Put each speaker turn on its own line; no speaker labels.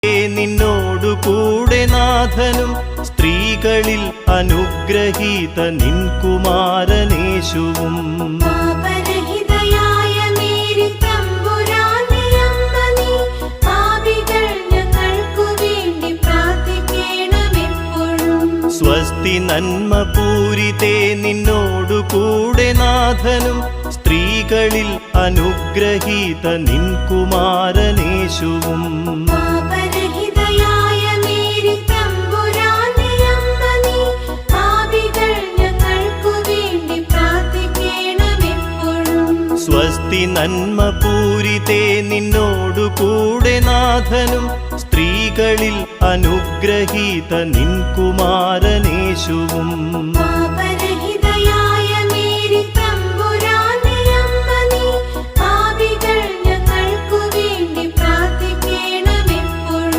നിന്നോടു കൂടെ നാഥനും സ്ത്രീകളിൽ അനുഗ്രഹീത നിൻ കുമാരനേശുവും. സ്വസ്തി നന്മ പൂരിതേ നിന്നോടു കൂടെ നാഥനും സ്ത്രീകളിൽ അനുഗ്രഹീത നിൻ കുമാരനേശുവും. സ്വസ്തി നന്മ പൂരിതേ നിന്നോടു കൂടെ നാഥനും സ്ത്രീകളിൽ അനുഗ്രഹീത നിൻ കുമാരനേശുവും.